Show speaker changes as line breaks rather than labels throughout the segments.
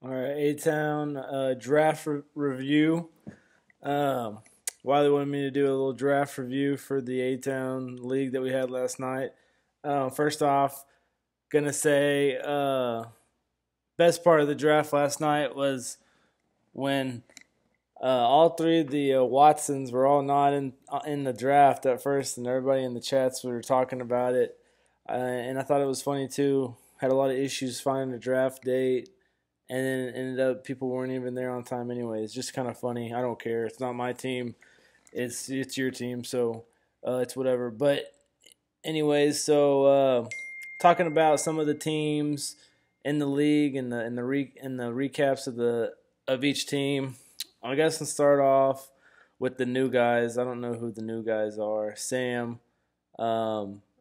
All right, A-Town draft review. Why they wanted me to do a little draft review for the A-Town league that we had last night. First off, gonna say best part of the draft last night was when all three of the Watsons were all not in the draft at first, and everybody in the chats were talking about it. And I thought it was funny too. Had a lot of issues finding a draft date, and then it ended up people weren't even there on time anyway. It's just kind of funny. I don't care. It's not my team. It's your team, so it's whatever. But anyways, so talking about some of the teams in the league and the recaps of each team. I guess let's start off with the new guys. I don't know who the new guys are. Sam.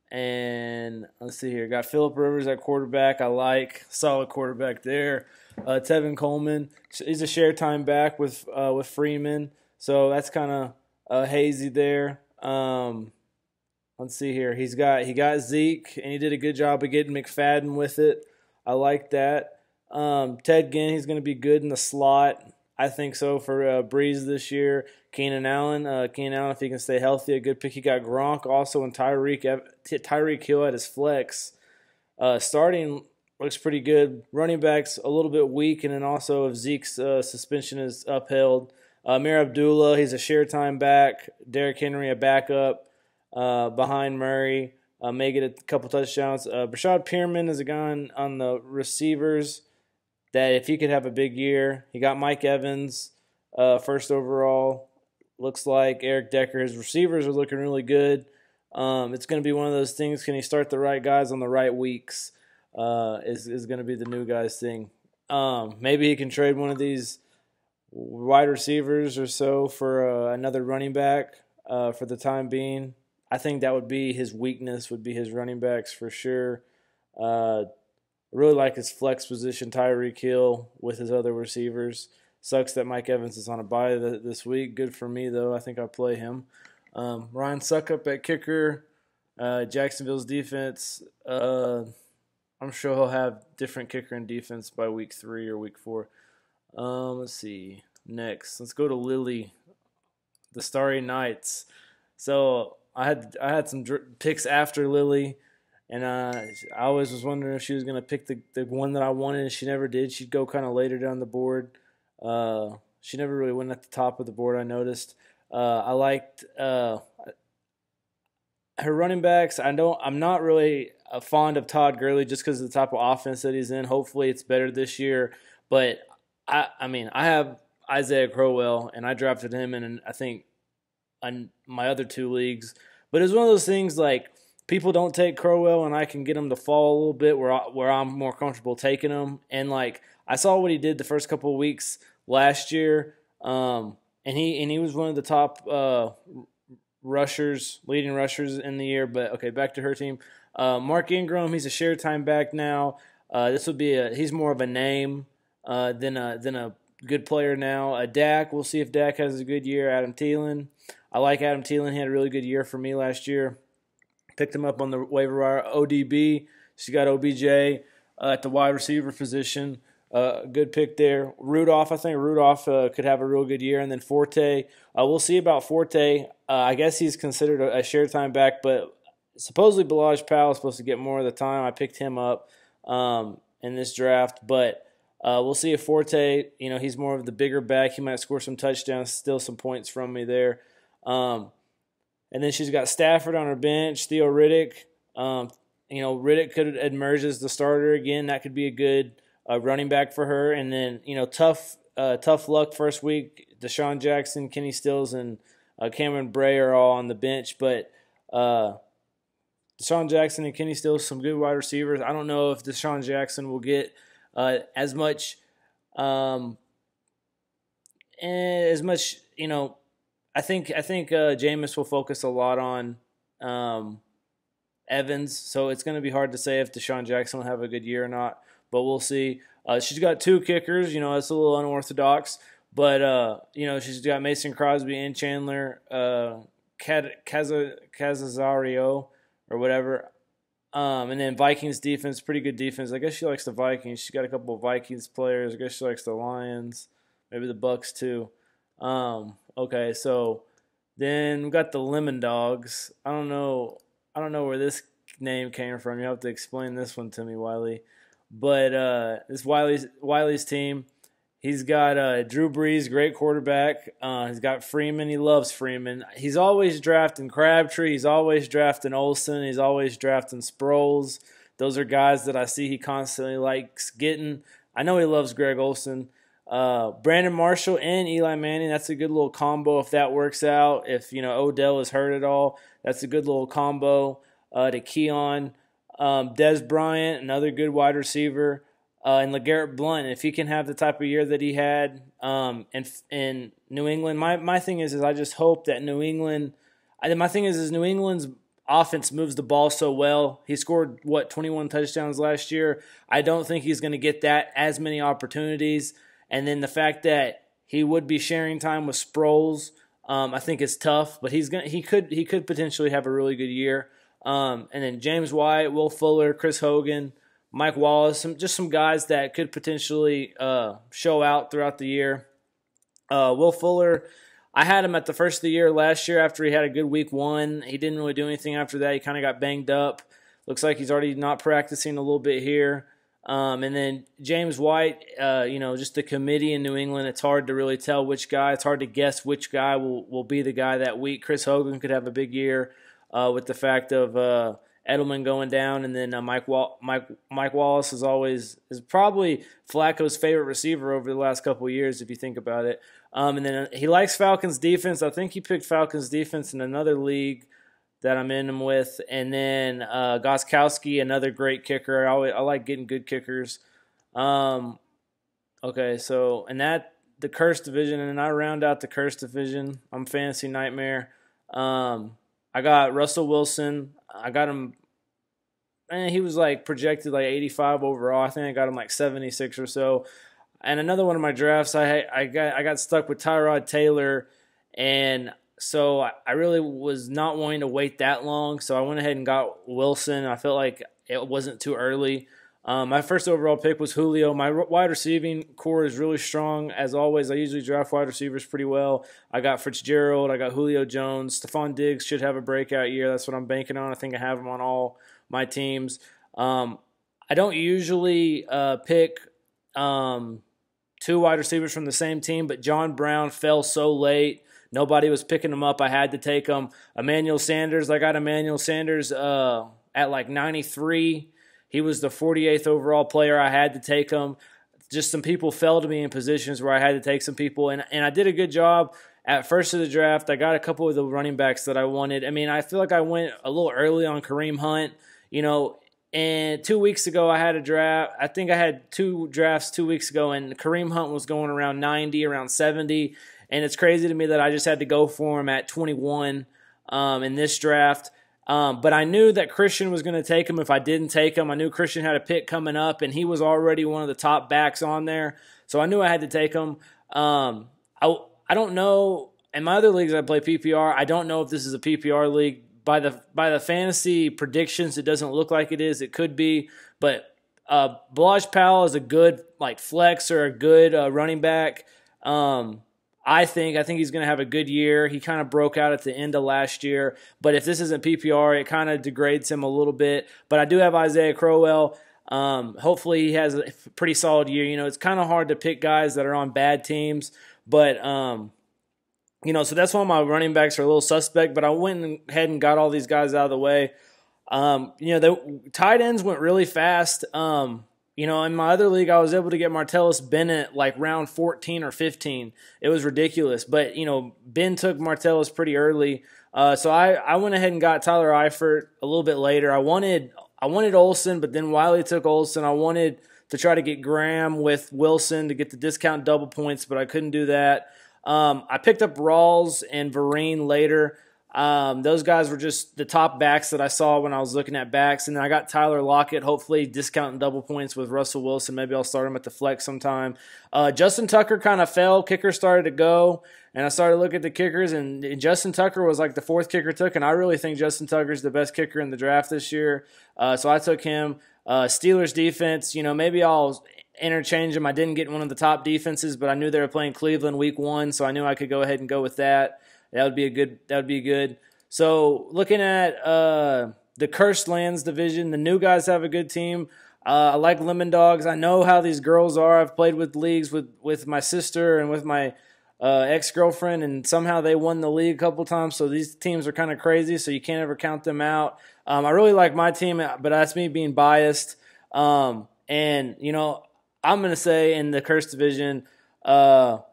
And let's see here. Got Phillip Rivers at quarterback. I like solid quarterback there. Tevin Coleman. He's a share time back with Freeman, so that's kind of hazy there. Let's see here. He got Zeke, and he did a good job of getting McFadden with it. I like that. Ted Ginn, he's going to be good in the slot. I think so for Breeze this year. Keenan Allen, if he can stay healthy, a good pick. He got Gronk also, and Tyreek Hill at his flex. Starting looks pretty good. Running backs a little bit weak, and then also if Zeke's suspension is upheld. Amir Abdullah, he's a share time back. Derrick Henry, a backup behind Murray. May get a couple touchdowns. Brashad Perriman is a guy on the receivers that if he could have a big year. He got Mike Evans first overall. Looks like Eric Decker. His receivers are looking really good. It's going to be one of those things. Can he start the right guys on the right weeks? Is going to be the new guys thing. Maybe he can trade one of these wide receivers or so for another running back for the time being. I think that would be his weakness, would be his running backs for sure. I really like his flex position, Tyreek Hill, with his other receivers. Sucks that Mike Evans is on a bye this week. Good for me, though. I think I'll play him. Ryan Suckup at kicker. Jacksonville's defense. I'm sure he'll have different kicker and defense by week 3 or week 4. Let's see. Next, let's go to Lily, the Starry Knights. So I had some picks after Lily. And I always was wondering if she was going to pick the one that I wanted, and she never did. She'd go kind of later down the board. She never really went at the top of the board, I noticed. I liked her running backs. I'm not really fond of Todd Gurley just because of the type of offense that he's in. Hopefully it's better this year. But, I have Isaiah Crowell, and I drafted him in, I think, on my other 2 leagues. But it's one of those things like, people don't take Crowell, and I can get him to fall a little bit where I'm more comfortable taking him. And like I saw what he did the first couple of weeks last year, and he was one of the top leading rushers in the year. But okay, back to her team. Mark Ingram, he's a share time back now. This would be he's more of a name than a good player now. Dak, we'll see if Dak has a good year. Adam Thielen, I like Adam Thielen. He had a really good year for me last year. Picked him up on the waiver wire. ODB, she got OBJ at the wide receiver position. Good pick there. Rudolph, I think Rudolph could have a real good year. And then Forte, we'll see about Forte. I guess he's considered a share time back, but supposedly Balaj Powell is supposed to get more of the time. I picked him up in this draft, but we'll see if Forte, he's more of the bigger back. He might score some touchdowns, steal some points from me there. And then she's got Stafford on her bench, Theo Riddick. Riddick could emerge as the starter again. That could be a good running back for her. And then, tough luck first week. Deshaun Jackson, Kenny Stills, and Cameron Bray are all on the bench. But Deshaun Jackson and Kenny Stills, some good wide receivers. I don't know if Deshaun Jackson will get as much, I think Jameis will focus a lot on Evans, so it's going to be hard to say if Deshaun Jackson will have a good year or not, but we'll see. She's got 2 kickers, that's a little unorthodox, but she's got Mason Crosby and Chandler Casazario or whatever. And then Vikings defense, pretty good defense. I guess she likes the Vikings. She's got a couple of Vikings players. I guess she likes the Lions, maybe the Bucks too. Okay, so then we got the Lemon Dogs. I don't know where this name came from. You have to explain this one to me, Wiley. But this Wiley's team. He's got Drew Brees, great quarterback. He's got Freeman. He loves Freeman. He's always drafting Crabtree. He's always drafting Olsen. He's always drafting Sproles. Those are guys that I see he constantly likes getting. I know he loves Greg Olsen. Brandon Marshall and Eli Manning, that's a good little combo if that works out. If, Odell is hurt at all, that's a good little combo to key on. Des Bryant, another good wide receiver. And LeGarrette Blount, if he can have the type of year that he had in New England. My thing is I just hope that New England's offense moves the ball so well. He scored, 21 touchdowns last year. I don't think he's going to get that as many opportunities. And then the fact that he would be sharing time with Sproles, I think is tough. But he could potentially have a really good year. And then James White, Will Fuller, Chris Hogan, Mike Wallace, some guys that could potentially show out throughout the year. Will Fuller, I had him at the first of the year last year after he had a good week 1. He didn't really do anything after that. He kind of got banged up. Looks like he's already not practicing a little bit here. And then James White, just the committee in New England, it's hard to really tell which guy. It's hard to guess which guy will be the guy that week. Chris Hogan could have a big year with the fact of Edelman going down, and then Mike Wallace is probably Flacco's favorite receiver over the last couple of years, if you think about it. And then he likes Falcons defense. I think he picked Falcons defense in another league that I'm in him with. And then Gostkowski, another great kicker. I like getting good kickers. Okay, so and that the Curse division, and then I round out the Curse division. I'm Fantasy Nightmare. I got Russell Wilson. I got him, and he was projected 85 overall. I think I got him 76 or so. And another one of my drafts, I got stuck with Tyrod Taylor, and so I really was not wanting to wait that long. So I went ahead and got Wilson. I felt like it wasn't too early. My first overall pick was Julio. My wide receiving core is really strong. As always, I usually draft wide receivers pretty well. I got Fitzgerald. I got Julio Jones. Stephon Diggs should have a breakout year. That's what I'm banking on. I think I have him on all my teams. I don't usually pick 2 wide receivers from the same team, but John Brown fell so late. Nobody was picking him up. I had to take him. Emmanuel Sanders. I got Emmanuel Sanders at 93. He was the 48th overall player. I had to take him. Just some people fell to me in positions where I had to take some people, and I did a good job at first of the draft. I got a couple of the running backs that I wanted. I mean, I feel like I went a little early on Kareem Hunt, and 2 weeks ago I had a draft. I think I had 2 drafts 2 weeks ago, and Kareem Hunt was going around 90, around 70, and it's crazy to me that I just had to go for him at 21 in this draft. But I knew that Christian was going to take him if I didn't take him. I knew Christian had a pick coming up, and he was already one of the top backs on there. So I knew I had to take him. I don't know. In my other leagues I play PPR, I don't know if this is a PPR league. By the fantasy predictions, it doesn't look like it is. It could be. But Balaj Powell is a good flex or a good running back. I think he's going to have a good year. He kind of broke out at the end of last year. But if this isn't PPR, it kind of degrades him a little bit. But I do have Isaiah Crowell. Hopefully he has a pretty solid year. It's kind of hard to pick guys that are on bad teams. But, so that's why my running backs are a little suspect. But I went ahead and got all these guys out of the way. The tight ends went really fast. In my other league, I was able to get Martellus Bennett round 14 or 15. It was ridiculous. But, Ben took Martellus pretty early. So I went ahead and got Tyler Eifert a little bit later. I wanted Olsen, but then Wiley took Olsen. I wanted to try to get Graham with Wilson to get the discount double points, but I couldn't do that. I picked up Rawls and Vereen later. Those guys were just the top backs that I saw when I was looking at backs. And then I got Tyler Lockett, hopefully discounting double points with Russell Wilson. Maybe I'll start him at the flex sometime. Justin Tucker kind of fell. Kicker started to go. And I started looking at the kickers, and Justin Tucker was like the fourth kicker took. And I really think Justin Tucker's the best kicker in the draft this year. So I took him. Steelers defense, maybe I'll interchange them. I didn't get one of the top defenses, but I knew they were playing Cleveland week 1, so I knew I could go ahead and go with that. That would be good. So looking at the Cursed Lands division, the new guys have a good team. I like Lemon Dogs. I know how these girls are. I've played with leagues with my sister and with my ex-girlfriend, and somehow they won the league a couple times. So these teams are kind of crazy, so you can't ever count them out. I really like my team, but that's me being biased. And, I'm going to say in the Cursed division, I'm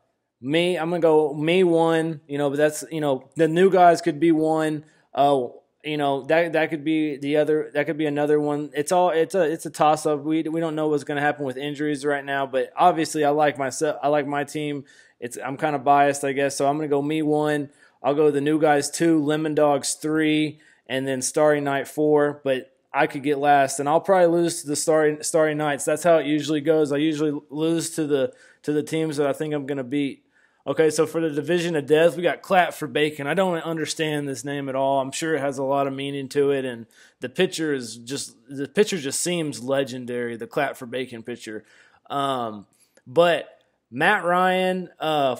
going to go me 1, but that's, the new guys could be 1. That could be the other, that could be another one. It's a toss up. We don't know what's going to happen with injuries right now, but obviously I like my team. I'm kind of biased, I guess. So I'm going to go me 1. I'll go the new guys 2, Lemon Dogs 3, and then Starry Night 4, but I could get last, and I'll probably lose to the Starry Nights. That's how it usually goes. I usually lose to the teams that I think I'm going to beat. Okay, so for the Division of Death, we got Clap for Bacon. I don't understand this name at all. I'm sure it has a lot of meaning to it, and the picture just seems legendary, the Clap for Bacon picture. But Matt Ryan,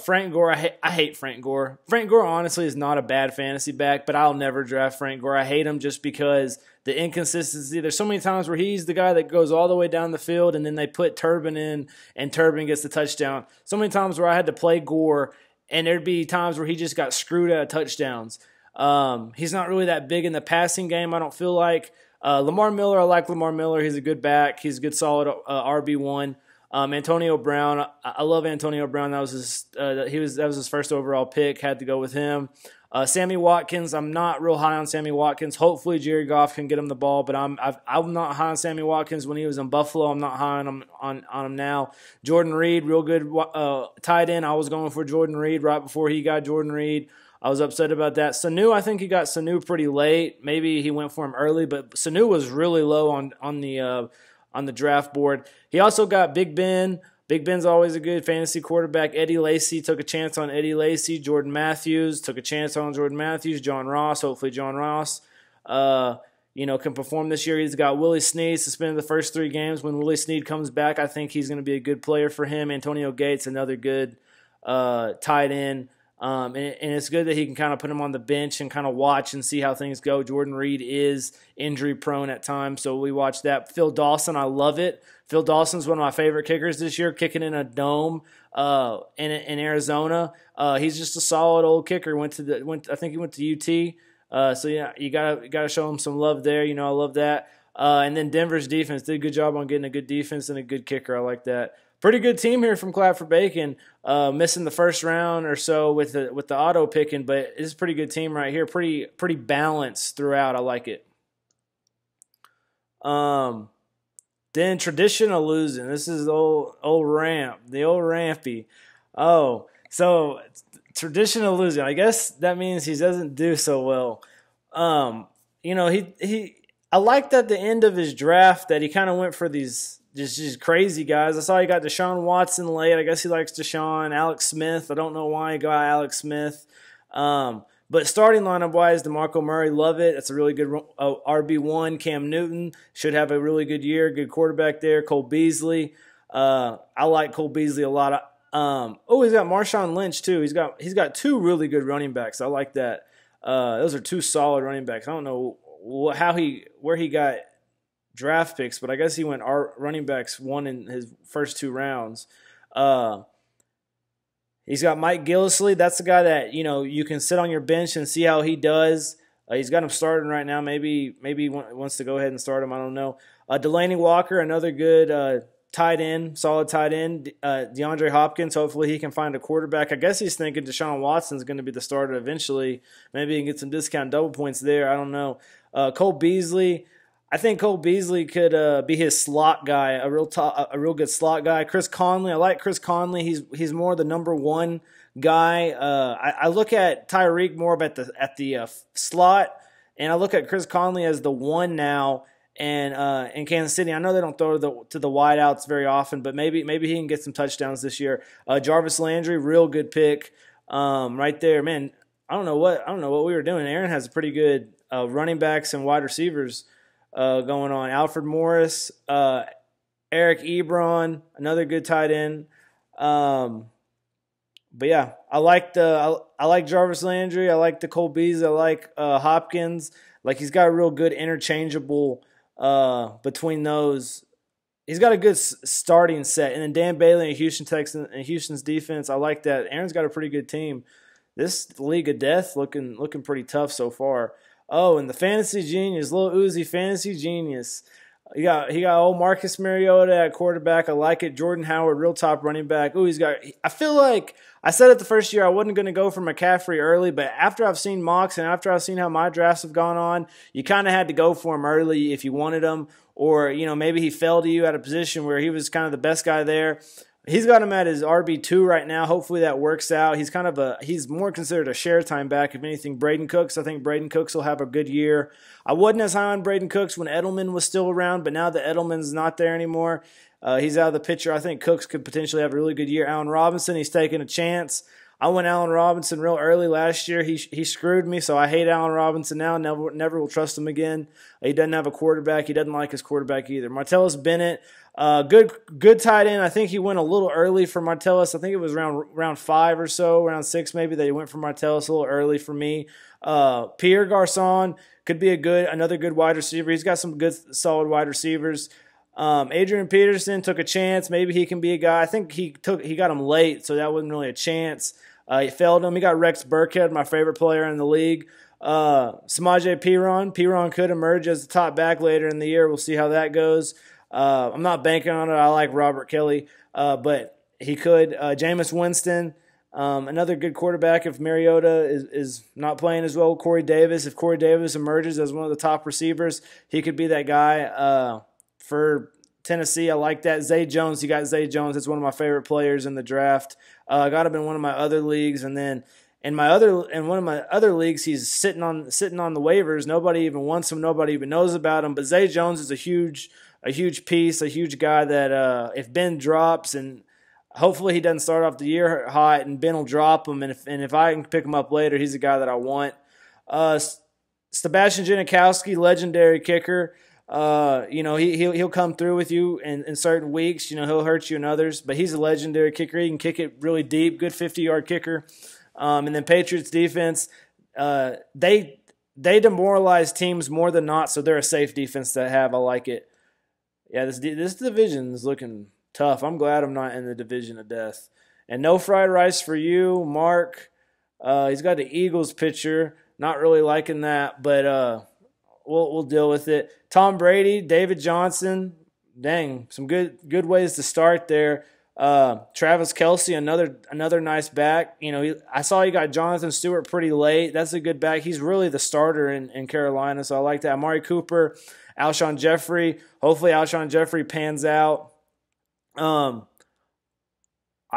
Frank Gore, I hate Frank Gore. Frank Gore honestly is not a bad fantasy back, but I'll never draft Frank Gore. I hate him just because the inconsistency. There's so many times where he's the guy that goes all the way down the field, and then they put Turbin in, and Turbin gets the touchdown. So many times where I had to play Gore, and there'd be times where he just got screwed out of touchdowns. He's not really that big in the passing game, I don't feel like. Lamar Miller, I like Lamar Miller. He's a good back. He's a good solid RB1. Antonio Brown, I love Antonio Brown. That was his first overall pick. Had to go with him. Sammy Watkins, I'm not real high on Sammy Watkins. Hopefully Jared Goff can get him the ball, but I'm not high on Sammy Watkins when he was in Buffalo. I'm not high on him now. Jordan Reed, real good tight end. I was going for Jordan Reed right before he got Jordan Reed. I was upset about that. Sanu, I think he got Sanu pretty late. Maybe he went for him early, but Sanu was really low on the draft board. He also got Big Ben. Big Ben's always a good fantasy quarterback. Eddie Lacy, took a chance on Eddie Lacy. Jordan Matthews, took a chance on Jordan Matthews. John Ross, hopefully John Ross, can perform this year. He's got Willie Snead suspended the first 3 games. When Willie Snead comes back, I think he's going to be a good player for him. Antonio Gates, another good tight end. And it's good that he can kind of put him on the bench and kind of watch and see how things go. Jordan Reed is injury prone at times, so we watch that. Phil Dawson, I love it. Phil Dawson's one of my favorite kickers this year, kicking in a dome in Arizona. He's just a solid old kicker. I think he went to UT. So yeah, you gotta show him some love there. I love that. And then Denver's defense did a good job on getting a good defense and a good kicker. I like that. Pretty good team here from Clap for Bacon. Missing the first round or so with the auto picking, but it's a pretty good team right here. Pretty balanced throughout. I like it. Then traditional losing. This is the old ramp, the old rampy. Oh, so traditional losing. I guess that means he doesn't do so well. I liked at the end of his draft that he kind of went for these just crazy guys. I saw he got Deshaun Watson late. I guess he likes Deshaun. Alex Smith. I don't know why he got Alex Smith. But starting lineup-wise, DeMarco Murray, love it. That's a really good RB1. Cam Newton should have a really good year. Good quarterback there. Cole Beasley. I like Cole Beasley a lot. He's got Marshawn Lynch too. He's got 2 really good running backs. I like that. Those are 2 solid running backs. I don't know where he got draft picks, but I guess he went running backs 1 in his first 2 rounds. He's got Mike Gillislee. That's the guy that you can sit on your bench and see how he does. He's got him starting right now. Maybe he wants to go ahead and start him. I don't know. Delaney Walker, another good tight end, solid tight end. DeAndre Hopkins, hopefully he can find a quarterback. I guess he's thinking Deshaun Watson's going to be the starter eventually. Maybe he can get some discount double points there. I don't know. Cole Beasley, I think Cole Beasley could be his slot guy, a real good slot guy. Chris Conley, I like Chris Conley. He's more the number one guy. I look at Tyreek more at the slot, and I look at Chris Conley as the one now. And in Kansas City, I know they don't throw to the wideouts very often, but maybe he can get some touchdowns this year. Jarvis Landry, real good pick, right there, man. I don't know what we were doing. Aaron has a pretty good running backs and wide receivers going on. Alfred Morris, Eric Ebron, another good tight end. But yeah, I like Jarvis Landry. I like the Cole Beasley. I like Hopkins. Like, he's got a real good interchangeable between those. He's got a good starting set. And then Dan Bailey and Houston's defense, I like that. Aaron's got a pretty good team. This league of death looking pretty tough so far. Oh, and the fantasy genius, Lil Uzi, fantasy genius. He got old Marcus Mariota at quarterback. I like it. Jordan Howard, real top running back. Ooh, I feel like I said it the first year I wasn't going to go for McCaffrey early, but after I've seen mocks and after I've seen how my drafts have gone on, you kind of had to go for him early if you wanted him, or maybe he fell to you at a position where he was kind of the best guy there. He's got him at his RB2 right now. Hopefully that works out. He's more considered a share time back, if anything. Braden Cooks, I think Braden Cooks will have a good year. I wasn't as high on Braden Cooks when Edelman was still around, but now that Edelman's not there anymore, he's out of the picture. I think Cooks could potentially have a really good year. Allen Robinson, he's taking a chance. I went Allen Robinson real early last year. He screwed me, so I hate Allen Robinson now. Never will trust him again. He doesn't have a quarterback. He doesn't like his quarterback either. Martellus Bennett, good tight end. I think he went a little early for Martellus. I think it was round 5 or so, round 6 maybe, that he went for Martellus a little early for me. Pierre Garçon could be another good wide receiver. He's got some good, solid wide receivers. Adrian Peterson took a chance. Maybe he can be a guy. I think he got him late, so that wasn't really a chance. He failed him. He got Rex Burkhead, my favorite player in the league. Samaje Perine could emerge as the top back later in the year. We'll see how that goes. I'm not banking on it. I like Robert Kelly, but he could. Jameis Winston, another good quarterback if Mariota is not playing as well. Corey Davis, if Corey Davis emerges as one of the top receivers, he could be that guy for Tennessee. I like that. Zay Jones, you got Zay Jones. That's one of my favorite players in the draft. Got him in one of my other leagues, and then in one of my other leagues, he's sitting on the waivers. Nobody even wants him. Nobody even knows about him. But Zay Jones is a huge piece, a huge guy that if Ben drops, and hopefully he doesn't start off the year hot, and Ben will drop him, and if I can pick him up later, he's a guy that I want. Sebastian Janikowski, legendary kicker. He'll come through with you in certain weeks. He'll hurt you in others, but he's a legendary kicker. He can kick it really deep, good 50-yard kicker. And then Patriots defense, they demoralize teams more than not, so they're a safe defense to have. I like it. Yeah, this division is looking tough. I'm glad I'm not in the division of death. And no fried rice for you, Mark. He's got the Eagles pitcher. Not really liking that, but we'll deal with it. Tom Brady, David Johnson. Dang, some good ways to start there. Travis Kelce, another nice back. I saw you got Jonathan Stewart pretty late. That's a good back. He's really the starter in Carolina, so I like that. Amari Cooper, Alshon Jeffrey. Hopefully Alshon Jeffrey pans out. I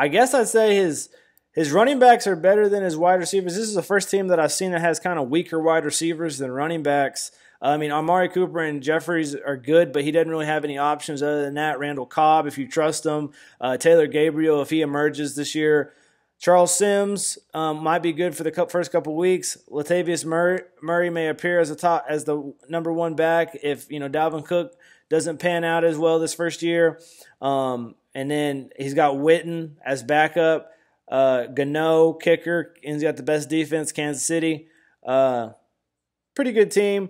guess I'd say his running backs are better than his wide receivers. This is the first team that I've seen that has kind of weaker wide receivers than running backs. Amari Cooper and Jeffries are good, but he doesn't really have any options other than that. Randall Cobb, if you trust him. Taylor Gabriel, if he emerges this year. Charles Sims might be good for the first couple weeks. Latavius Murray may appear as the number one back if Dalvin Cook doesn't pan out as well this first year. And then he's got Witten as backup. Gano, kicker, and he's got the best defense, Kansas City. Pretty good team.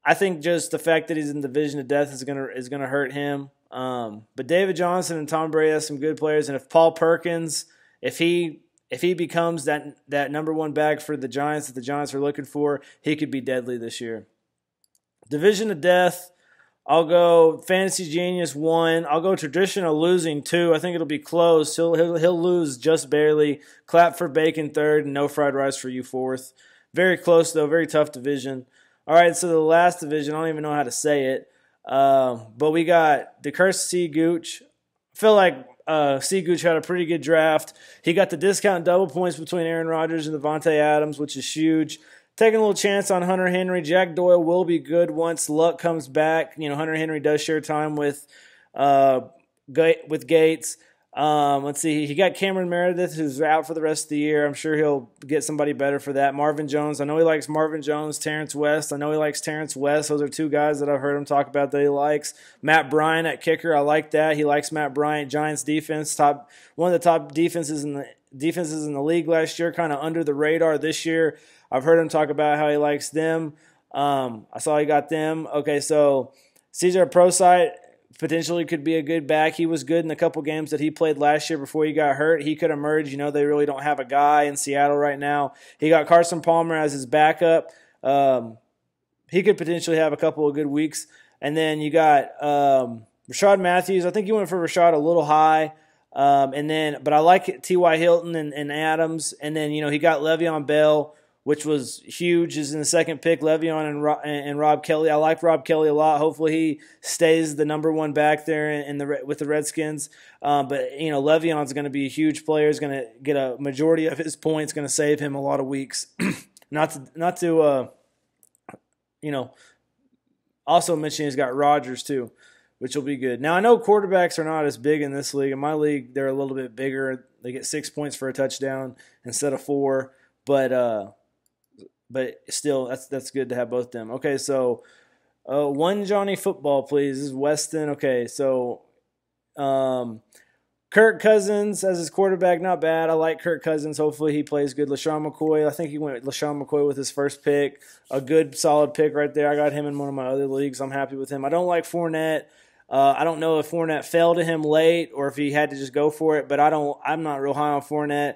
I think just the fact that he's in the division of death is gonna hurt him. But David Johnson and Tom Brady have some good players, and if Paul Perkins, if he becomes that number one back for the Giants that the Giants are looking for, he could be deadly this year. Division of death, I'll go Fantasy Genius 1. I'll go Traditional Losing 2. I think it'll be close. He'll lose just barely. Clap for Bacon 3rd, and No Fried Rice for you 4th. Very close though. Very tough division. All right, so the last division, I don't even know how to say it, but we got the Curse C. Gooch. I feel like C. Gooch had a pretty good draft. He got the discount double points between Aaron Rodgers and Devontae Adams, which is huge. Taking a little chance on Hunter Henry. Jack Doyle will be good once Luck comes back. Hunter Henry does share time with Gates. Let's see. He got Cameron Meredith, who's out for the rest of the year. I'm sure he'll get somebody better for that. Marvin Jones. I know he likes Marvin Jones. Terrence West. I know he likes Terrence West. Those are two guys that I've heard him talk about that he likes. Matt Bryant at kicker. I like that. He likes Matt Bryant. Giants defense. One of the top defenses in the league last year. Kind of under the radar this year. I've heard him talk about how he likes them. I saw he got them. Okay, so Cesar Prosite potentially could be a good back. He was good in a couple games that he played last year before he got hurt. He could emerge. They really don't have a guy in Seattle right now. He got Carson Palmer as his backup. He could potentially have a couple of good weeks. And then you got Rashad Matthews. I think you went for Rashad a little high. But I like T.Y. Hilton and Adams. And then, he got Le'Veon Bell, which was huge, is in the second pick, Le'Veon and Rob Kelly. I like Rob Kelly a lot. Hopefully he stays the number one back there with the Redskins. But Le'Veon's going to be a huge player. He's going to get a majority of his points, going to save him a lot of weeks. Also mention he's got Rodgers too, which will be good. Now, I know quarterbacks are not as big in this league. In my league, they're a little bit bigger. They get 6 points for a touchdown instead of 4. But still, that's good to have both of them. Okay, so one Johnny football, please. This is Weston. Okay, so Kirk Cousins as his quarterback, not bad. I like Kirk Cousins. Hopefully he plays good. LaShawn McCoy, I think he went with LaShawn McCoy with his first pick. A good, solid pick right there. I got him in one of my other leagues. I'm happy with him. I don't like Fournette. I don't know if Fournette fell to him late or if he had to just go for it, but I'm not real high on Fournette.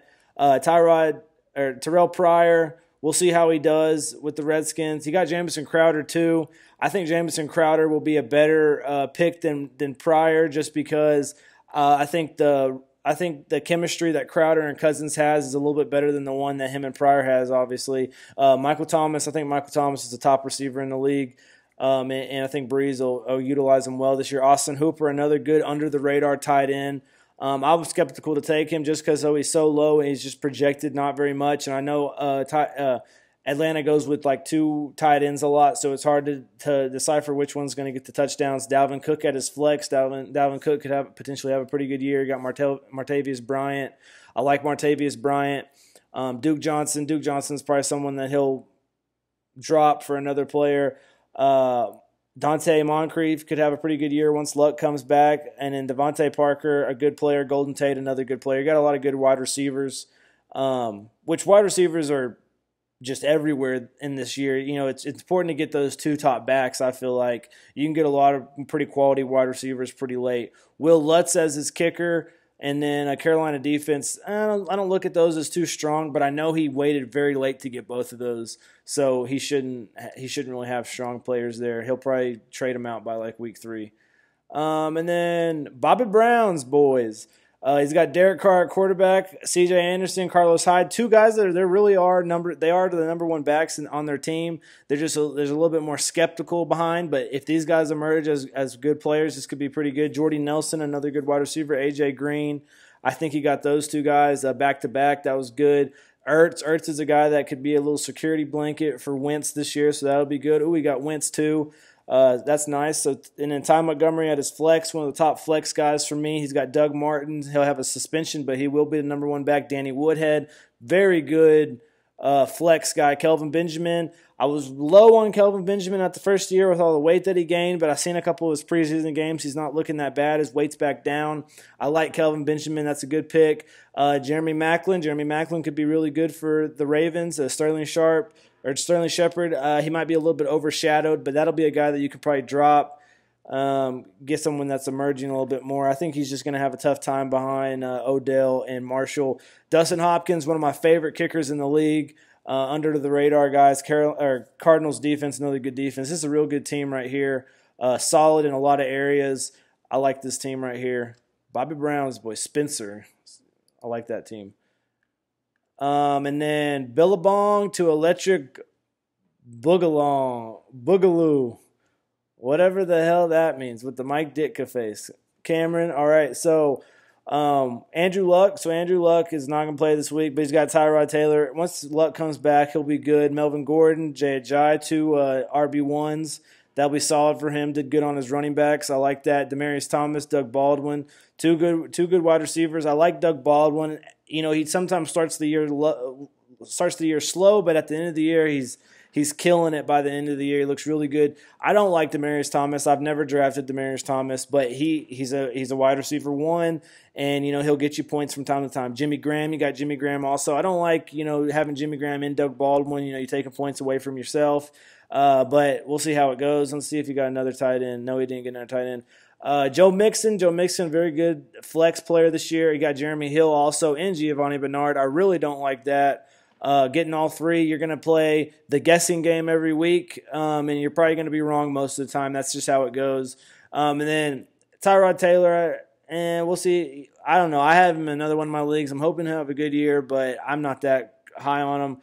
Terrell Pryor, we'll see how he does with the Redskins. He got Jamison Crowder too. I think Jamison Crowder will be a better pick than Pryor just because I think the chemistry that Crowder and Cousins has is a little bit better than the one that him and Pryor has, obviously. Michael Thomas, I think Michael Thomas is the top receiver in the league. And I think Breeze will utilize him well this year. Austin Hooper, another good under-the-radar tight end. I was skeptical to take him just because he's so low and he's just projected not very much. And I know Atlanta goes with like 2 tight ends a lot, so it's hard to decipher which one's going to get the touchdowns. Dalvin Cook at his flex. Dalvin Cook could potentially have a pretty good year. You got Martavius Bryant. I like Martavius Bryant. Duke Johnson. Duke Johnson's probably someone that he'll drop for another player. Dante Moncrief could have a pretty good year once Luck comes back. And then Devontae Parker, a good player. Golden Tate, another good player. You got a lot of good wide receivers, which wide receivers are just everywhere in this year. It's important to get those 2 top backs. I feel like you can get a lot of pretty quality wide receivers pretty late. Will Lutz as his kicker. And then Carolina defense, I don't look at those as too strong, but I know he waited very late to get both of those, so he shouldn't really have strong players there. He'll probably trade them out by like week 3. And then Bobby Brown's boys. He's got Derek Carr at quarterback, C.J. Anderson, Carlos Hyde, 2 guys that they really are they are the number 1 backs on their team. There's a little bit more skeptical behind, but if these guys emerge as good players, this could be pretty good. Jordy Nelson, another good wide receiver. A.J. Green, I think he got those 2 guys back to back. That was good. Ertz is a guy that could be a little security blanket for Wentz this year, so that'll be good. We got Wentz too. That's nice. So, and then Ty Montgomery at his flex, one of the top flex guys for me. He's got Doug Martin. He'll have a suspension, but he will be the number 1 back. Danny Woodhead, very good flex guy. Kelvin Benjamin. I was low on Kelvin Benjamin at the first year with all the weight that he gained, but I've seen a couple of his preseason games. He's not looking that bad. His weight's back down. I like Kelvin Benjamin. That's a good pick. Jeremy Maclin. Jeremy Maclin could be really good for the Ravens. Sterling Shepard. He might be a little bit overshadowed, but that'll be a guy that you could probably drop. Get someone that's emerging a little bit more. I think he's just going to have a tough time behind Odell and Marshall. Dustin Hopkins, one of my favorite kickers in the league. Under the radar guys. Cardinals defense, another good defense. This is a real good team right here. Solid in a lot of areas. I like this team right here. Bobby Brown's boy, Spencer. I like that team. And then Billabong to Electric Boogaloo, whatever the hell that means with the Mike Ditka face. Cameron, all right. So Andrew Luck. So Andrew Luck is not going to play this week, but he's got Tyrod Taylor. Once Luck comes back, he'll be good. Melvin Gordon, Jay Ajayi, two RB1s. That'll be solid for him. Did good on his running backs. I like that. Demaryius Thomas, Doug Baldwin, two good wide receivers. I like Doug Baldwin. You know, he sometimes starts the year slow, but at the end of the year, he's killing it by the end of the year. He looks really good. I don't like Demaryius Thomas. I've never drafted Demaryius Thomas, but he's a wide receiver one, and you know he'll get you points from time to time. Jimmy Graham, you got Jimmy Graham also. I don't like having Jimmy Graham and Doug Baldwin. You're taking points away from yourself. But we'll see how it goes. Let's see if you got another tight end. No, he didn't get another tight end. Joe Mixon, very good flex player this year. He got Jeremy Hill also and Giovanni Bernard. I really don't like that. Getting all three, you're going to play the guessing game every week, and you're probably going to be wrong most of the time. That's just how it goes. And then Tyrod Taylor, and we'll see. I don't know. I have him in another one of my leagues. I'm hoping he'll have a good year, but I'm not that high on him.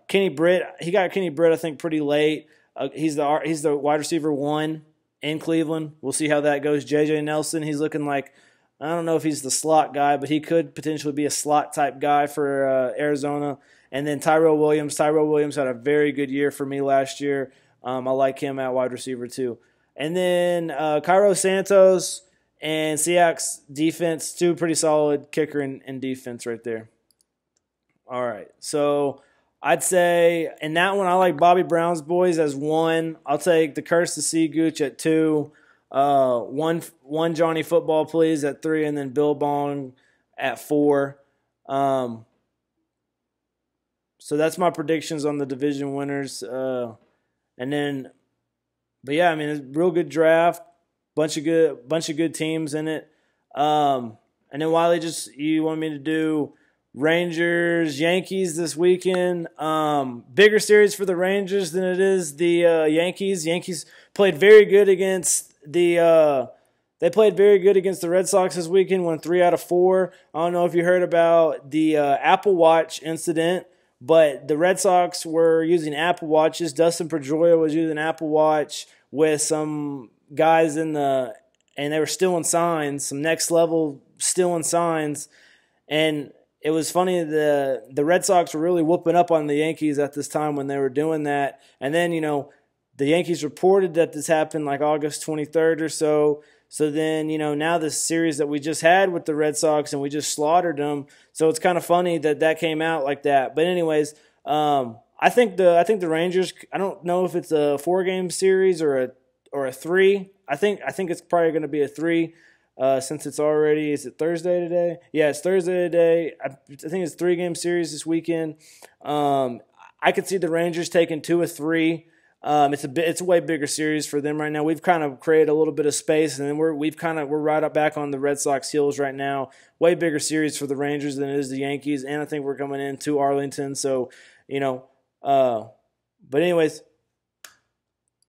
Kenny Britt, he got Kenny Britt, I think, pretty late. He's the wide receiver one in Cleveland. We'll see how that goes. J.J. Nelson, he's looking like, I don't know if he's the slot guy, but he could potentially be a slot type guy for Arizona. And then Tyrell Williams. Tyrell Williams had a very good year for me last year. I like him at wide receiver too. And then Cairo Santos and Seahawks defense, two pretty solid kicker and defense right there. All right, so I'd say in that one I like Bobby Brown's boys as one. I'll take the Curse to Sea Gooch at two. One Johnny Football Please at three, and then Bill Bong at four. So that's my predictions on the division winners. But yeah, I mean, it's a real good draft, bunch of good teams in it. And then Wiley, you want me to do Rangers, Yankees this weekend. Bigger series for the Rangers than it is the Yankees. Yankees played very good against the Red Sox this weekend, won 3 out of 4. I don't know if you heard about the Apple Watch incident, but the Red Sox were using Apple Watches. Dustin Pedroia was using Apple Watch with some guys and they were stealing signs, some next level stealing signs, and it was funny. The Red Sox were really whooping up on the Yankees at this time when they were doing that, and then the Yankees reported that this happened like August 23rd or so. So then, now this series that we just had with the Red Sox and we just slaughtered them. So it's kind of funny that came out like that. But anyways, I think the Rangers, I don't know if it's a 4-game series or a 3. I think it's probably going to be a 3 since it's already, is it Thursday today? Yeah, it's Thursday today. I think it's a 3-game series this weekend. I could see the Rangers taking 2 or 3. It's a way bigger series for them right now. We've kind of created a little bit of space, and then we're right up back on the Red Sox heels right now. Way bigger series for the Rangers than it is the Yankees, and I think we're coming into Arlington. So, but anyways,